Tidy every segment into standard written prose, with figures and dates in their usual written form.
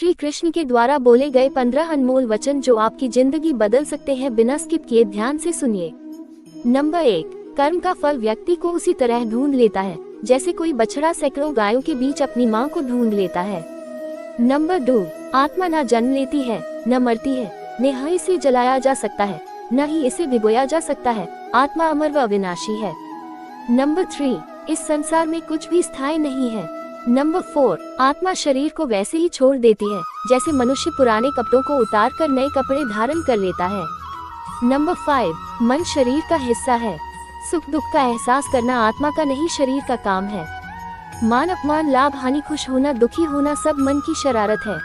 श्री कृष्ण के द्वारा बोले गए 15 अनमोल वचन जो आपकी जिंदगी बदल सकते हैं, बिना स्किप किए ध्यान से सुनिए। नंबर 1, कर्म का फल व्यक्ति को उसी तरह ढूंढ लेता है जैसे कोई बछड़ा सैकड़ों गायों के बीच अपनी मां को ढूंढ लेता है। नंबर 2, आत्मा न जन्म लेती है न मरती है, न ही इसे जलाया जा सकता है न ही इसे भिगोया जा सकता है, आत्मा अमर व अविनाशी है। नंबर 3, इस संसार में कुछ भी स्थायी नहीं है। नंबर 4, आत्मा शरीर को वैसे ही छोड़ देती है जैसे मनुष्य पुराने कपड़ों को उतार कर नए कपड़े धारण कर लेता है। नंबर 5, मन शरीर का हिस्सा है। सुख दुख का एहसास करना आत्मा का नहीं शरीर का काम है। मान अपमान लाभ हानि खुश होना दुखी होना सब मन की शरारत है।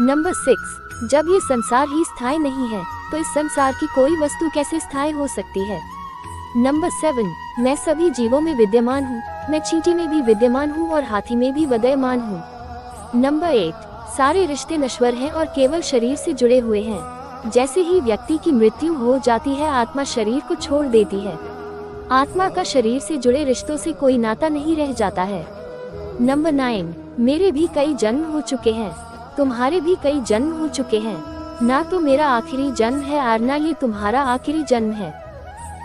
नंबर 6, जब ये संसार ही स्थायी नहीं है तो इस संसार की कोई वस्तु कैसे स्थायी हो सकती है। नंबर 7, मैं सभी जीवों में विद्यमान हूँ, मैं चींटी में भी विद्यमान हूँ और हाथी में भी विद्यमान हूँ। नंबर 8, सारे रिश्ते नश्वर हैं और केवल शरीर से जुड़े हुए हैं। जैसे ही व्यक्ति की मृत्यु हो जाती है आत्मा शरीर को छोड़ देती है। आत्मा का शरीर से जुड़े रिश्तों से कोई नाता नहीं रह जाता है। नंबर 9, मेरे भी कई जन्म हो चुके हैं, तुम्हारे भी कई जन्म हो चुके हैं, ना तो मेरा आखिरी जन्म है और ना ये तुम्हारा आखिरी जन्म है।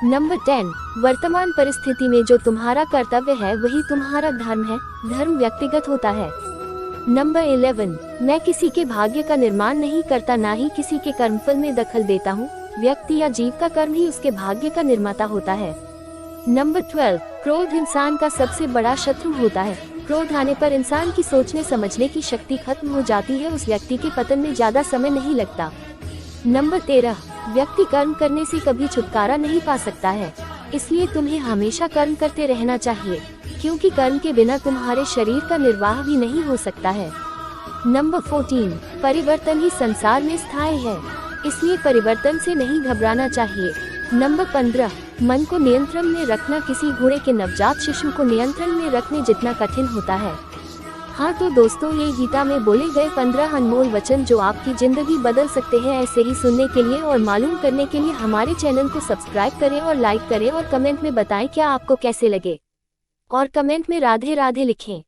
नंबर 10, वर्तमान परिस्थिति में जो तुम्हारा कर्तव्य है वही तुम्हारा धर्म है, धर्म व्यक्तिगत होता है। नंबर 11, मैं किसी के भाग्य का निर्माण नहीं करता ना ही किसी के कर्मफल में दखल देता हूँ, व्यक्ति या जीव का कर्म ही उसके भाग्य का निर्माता होता है। नंबर 12, क्रोध इंसान का सबसे बड़ा शत्रु होता है। क्रोध आने पर इंसान की सोचने समझने की शक्ति खत्म हो जाती है, उस व्यक्ति के पतन में ज्यादा समय नहीं लगता। नंबर 13, व्यक्ति कर्म करने से कभी छुटकारा नहीं पा सकता है, इसलिए तुम्हें हमेशा कर्म करते रहना चाहिए, क्योंकि कर्म के बिना तुम्हारे शरीर का निर्वाह भी नहीं हो सकता है। नंबर 14, परिवर्तन ही संसार में स्थायी है, इसलिए परिवर्तन से नहीं घबराना चाहिए। नंबर 15, मन को नियंत्रण में रखना किसी घोड़े के नवजात शिशु को नियंत्रण में रखने जितना कठिन होता है। हाँ तो दोस्तों, ये गीता में बोले गए 15 अनमोल वचन जो आपकी जिंदगी बदल सकते हैं। ऐसे ही सुनने के लिए और मालूम करने के लिए हमारे चैनल को सब्सक्राइब करें और लाइक करें और कमेंट में बताएं क्या आपको कैसे लगे, और कमेंट में राधे राधे लिखें।